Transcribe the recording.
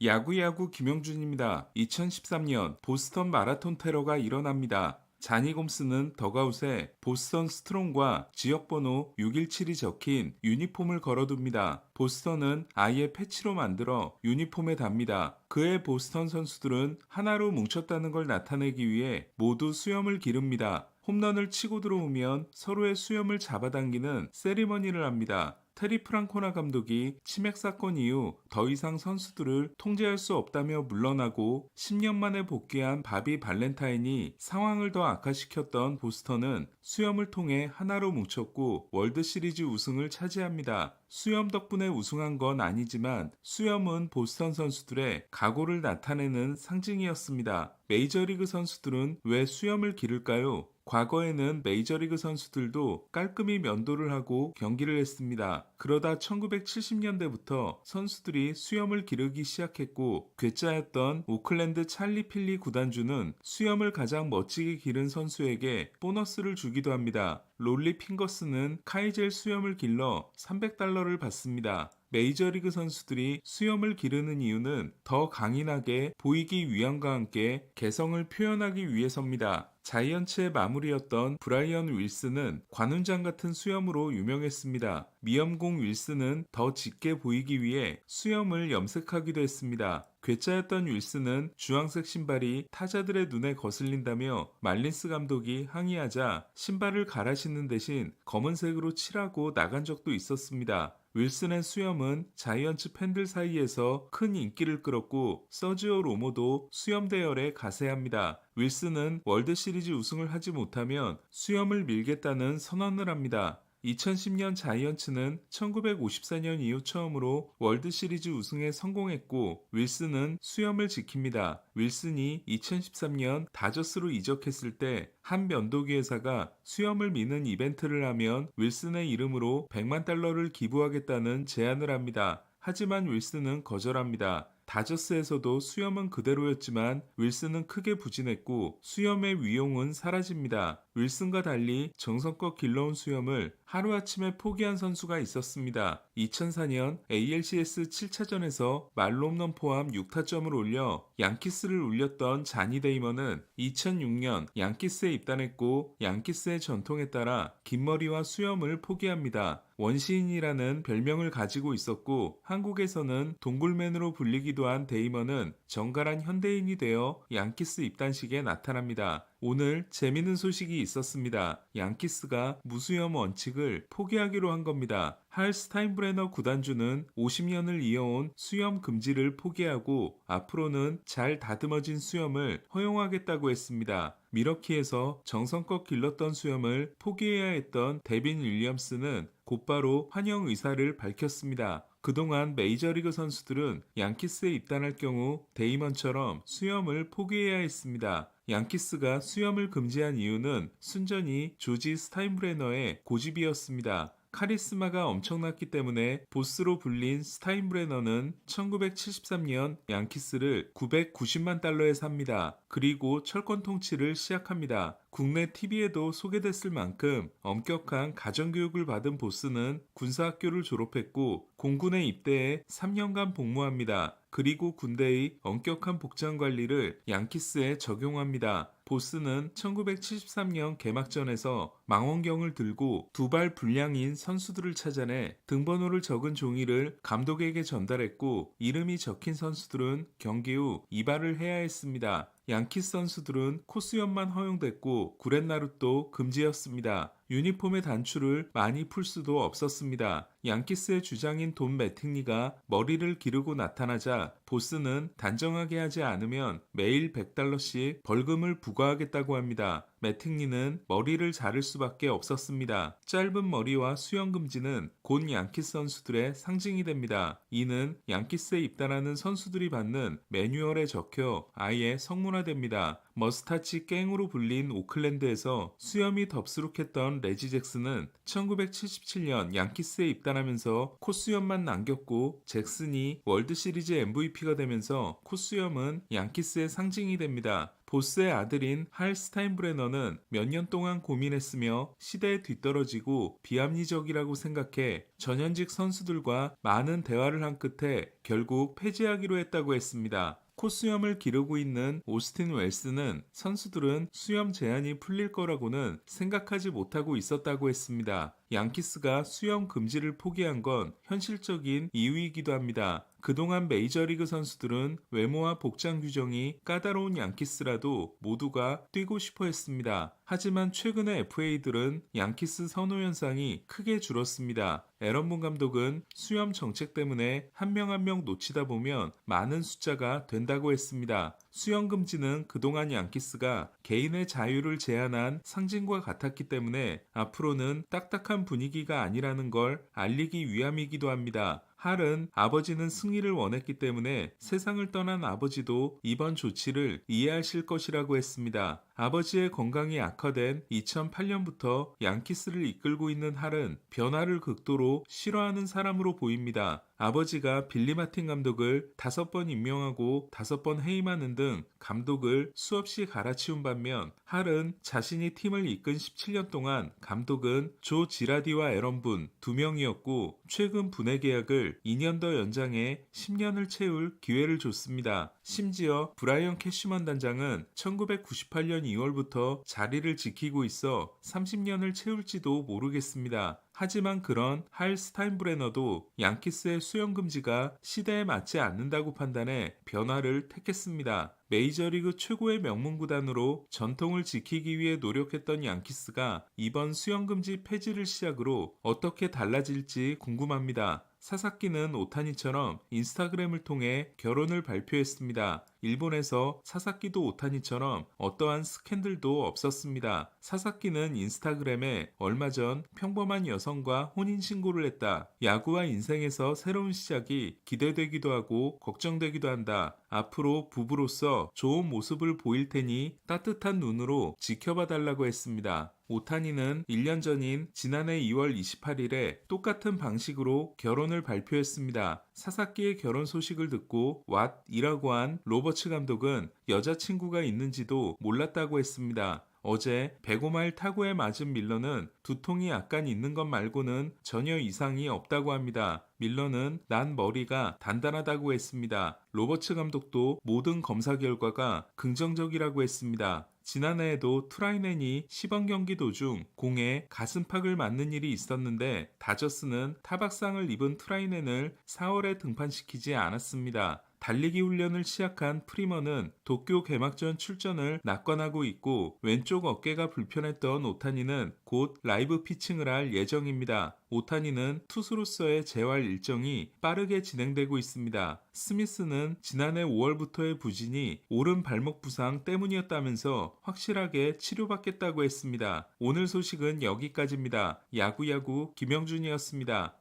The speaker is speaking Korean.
야구야구 김영준입니다. 2013년 보스턴 마라톤 테러가 일어납니다. 자니 곰스는 덕아웃에 보스턴 스트롱과 지역번호 617이 적힌 유니폼을 걸어둡니다. 보스턴은 아예 패치로 만들어 유니폼에 답니다. 그의 보스턴 선수들은 하나로 뭉쳤다는 걸 나타내기 위해 모두 수염을 기릅니다. 홈런을 치고 들어오면 서로의 수염을 잡아당기는 세리머니를 합니다. 테리 프랑코나 감독이 치맥 사건 이후 더 이상 선수들을 통제할 수 없다며 물러나고 10년 만에 복귀한 바비 발렌타인이 상황을 더 악화시켰던 보스턴은 수염을 통해 하나로 뭉쳤고 월드시리즈 우승을 차지합니다. 수염 덕분에 우승한 건 아니지만 수염은 보스턴 선수들의 각오를 나타내는 상징이었습니다. 메이저리그 선수들은 왜 수염을 기를까요? 과거에는 메이저리그 선수들도 깔끔히 면도를 하고 경기를 했습니다. 그러다 1970년대부터 선수들이 수염을 기르기 시작했고 괴짜였던 오클랜드 찰리 필리 구단주는 수염을 가장 멋지게 기른 선수에게 보너스를 주기도 합니다. 롤리 핑거스는 카이젤 수염을 길러 $300를 받습니다. 메이저리그 선수들이 수염을 기르는 이유는 더 강인하게 보이기 위함과 함께 개성을 표현하기 위해서입니다. 자이언츠의 마무리였던 브라이언 윌슨은 관훈장 같은 수염으로 유명했습니다. 미염공 윌슨은 더 짙게 보이기 위해 수염을 염색하기도 했습니다. 괴짜였던 윌슨은 주황색 신발이 타자들의 눈에 거슬린다며 말린스 감독이 항의하자 신발을 갈아 신는 대신 검은색으로 칠하고 나간 적도 있었습니다. 윌슨의 수염은 자이언츠 팬들 사이에서 큰 인기를 끌었고 서지오 로모도 수염 대열에 가세합니다. 윌슨은 월드시리즈 우승을 하지 못하면 수염을 밀겠다는 선언을 합니다. 2010년 자이언츠는 1954년 이후 처음으로 월드시리즈 우승에 성공했고 윌슨은 수염을 지킵니다. 윌슨이 2013년 다저스로 이적했을 때 한 면도기 회사가 수염을 미는 이벤트를 하면 윌슨의 이름으로 $100만 기부하겠다는 제안을 합니다. 하지만 윌슨은 거절합니다. 다저스에서도 수염은 그대로였지만 윌슨은 크게 부진했고 수염의 위용은 사라집니다. 윌슨과 달리 정성껏 길러온 수염을 하루아침에 포기한 선수가 있었습니다. 2004년 ALCS 7차전에서 말홈런 포함 6타점을 올려 양키스를 울렸던 자니 데이먼은 2006년 양키스에 입단했고 양키스의 전통에 따라 긴 머리와 수염을 포기합니다. 원시인이라는 별명을 가지고 있었고 한국에서는 동굴맨으로 불리기도 한 데이먼은 정갈한 현대인이 되어 양키스 입단식에 나타납니다. 오늘 재밌는 소식이 있었습니다. 양키스가 무수염 원칙을 포기하기로 한 겁니다. 할 스타인브레너 구단주는 50년을 이어온 수염 금지를 포기하고 앞으로는 잘 다듬어진 수염을 허용하겠다고 했습니다. 미러키에서 정성껏 길렀던 수염을 포기해야 했던 데빈 윌리엄스는 곧바로 환영 의사를 밝혔습니다. 그동안 메이저리그 선수들은 양키스에 입단할 경우 데이먼처럼 수염을 포기해야 했습니다. 양키스가 수염을 금지한 이유는 순전히 조지 스타인브레너의 고집이었습니다. 카리스마가 엄청났기 때문에 보스로 불린 스타인브레너는 1973년 양키스를 $990만 삽니다. 그리고 철권 통치를 시작합니다. 국내 TV에도 소개됐을 만큼 엄격한 가정교육을 받은 보스는 군사학교를 졸업했고 공군에 입대해 3년간 복무합니다. 그리고 군대의 엄격한 복장 관리를 양키스에 적용합니다. 보스는 1973년 개막전에서 망원경을 들고 두 발 불량인 선수들을 찾아내 등번호를 적은 종이를 감독에게 전달했고 이름이 적힌 선수들은 경기 후 이발을 해야 했습니다. 양키스 선수들은 코수염만 허용됐고 구렛나룻도 금지였습니다. 유니폼의 단추를 많이 풀 수도 없었습니다. 양키스의 주장인 돈 매팅리가 머리를 기르고 나타나자 보스는 단정하게 하지 않으면 매일 $100씩 벌금을 부과하겠다고 합니다. 매팅리는 머리를 자를 수밖에 없었습니다. 짧은 머리와 수염 금지는 곧 양키스 선수들의 상징이 됩니다. 이는 양키스에 입단하는 선수들이 받는 매뉴얼에 적혀 아예 성문화됩니다. 머스타치 갱으로 불린 오클랜드에서 수염이 덥수룩했던 레지 잭슨은 1977년 양키스에 입단하면서 콧수염만 남겼고 잭슨이 월드시리즈 MVP가 되면서 콧수염은 양키스의 상징이 됩니다. 보스의 아들인 할 스타인브레너는 몇 년 동안 고민했으며 시대에 뒤떨어지고 비합리적이라고 생각해 전현직 선수들과 많은 대화를 한 끝에 결국 폐지하기로 했다고 했습니다. 코수염을 기르고 있는 오스틴 웰스는 선수들은 수염 제한이 풀릴 거라고는 생각하지 못하고 있었다고 했습니다. 양키스가 수염 금지를 포기한 건 현실적인 이유이기도 합니다. 그동안 메이저리그 선수들은 외모와 복장 규정이 까다로운 양키스라도 모두가 뛰고 싶어 했습니다. 하지만 최근에 FA들은 양키스 선호 현상이 크게 줄었습니다. 에런문 감독은 수염 정책 때문에 한 명 한 명 놓치다 보면 많은 숫자가 된다고 했습니다. 수염 금지는 그동안 양키스가 개인의 자유를 제한한 상징과 같았기 때문에 앞으로는 딱딱한 분위기가 아니라는 걸 알리기 위함이기도 합니다. 할은 아버지는 승리를 원했기 때문에 세상을 떠난 아버지도 이번 조치를 이해하실 것이라고 했습니다. 아버지의 건강이 악화된 2008년부터 양키스를 이끌고 있는 할은 변화를 극도로 싫어하는 사람으로 보입니다. 아버지가 빌리 마틴 감독을 5번 임명하고 5번 해임하는 등 감독을 수없이 갈아치운 반면 할은 자신이 팀을 이끈 17년 동안 감독은 조 지라디와 에런분 2명이었고 최근 분해 계약을 2년 더 연장해 10년을 채울 기회를 줬습니다. 심지어 브라이언 캐시먼 단장은 1998년 2월부터 자리를 지키고 있어 30년을 채울지도 모르겠습니다. 하지만 그런 할 스타인브레너도 양키스의 수영 금지가 시대에 맞지 않는다고 판단해 변화를 택했습니다. 메이저리그 최고의 명문 구단으로 전통을 지키기 위해 노력했던 양키스가 이번 수영금지 폐지를 시작으로 어떻게 달라질지 궁금합니다. 사사키는 오타니처럼 인스타그램을 통해 결혼을 발표했습니다. 일본에서 사사키도 오타니처럼 어떠한 스캔들도 없었습니다. 사사키는 인스타그램에 얼마 전 평범한 여성과 혼인신고를 했다. 야구와 인생에서 새로운 시작이 기대되기도 하고 걱정되기도 한다. 앞으로 부부로서 좋은 모습을 보일 테니 따뜻한 눈으로 지켜봐 달라고 했습니다. 오타니는 1년 전인 지난해 2월 28일에 똑같은 방식으로 결혼을 발표했습니다. 사사키의 결혼 소식을 듣고 왓이라고 한 로버츠 감독은 여자친구가 있는지도 몰랐다고 했습니다. 어제 105마일 타구에 맞은 밀러는 두통이 약간 있는 것 말고는 전혀 이상이 없다고 합니다. 밀러는 난 머리가 단단하다고 했습니다. 로버츠 감독도 모든 검사 결과가 긍정적이라고 했습니다. 지난해에도 트라이넨이 시범 경기 도중 공에 가슴팍을 맞는 일이 있었는데 다저스는 타박상을 입은 트라이넨을 4월에 등판시키지 않았습니다. 달리기 훈련을 시작한 프리머는 도쿄 개막전 출전을 낙관하고 있고 왼쪽 어깨가 불편했던 오타니는 곧 라이브 피칭을 할 예정입니다. 오타니는 투수로서의 재활 일정이 빠르게 진행되고 있습니다. 스미스는 지난해 5월부터의 부진이 오른 발목 부상 때문이었다면서 확실하게 치료받겠다고 했습니다. 오늘 소식은 여기까지입니다. 야구야구 김영준이었습니다.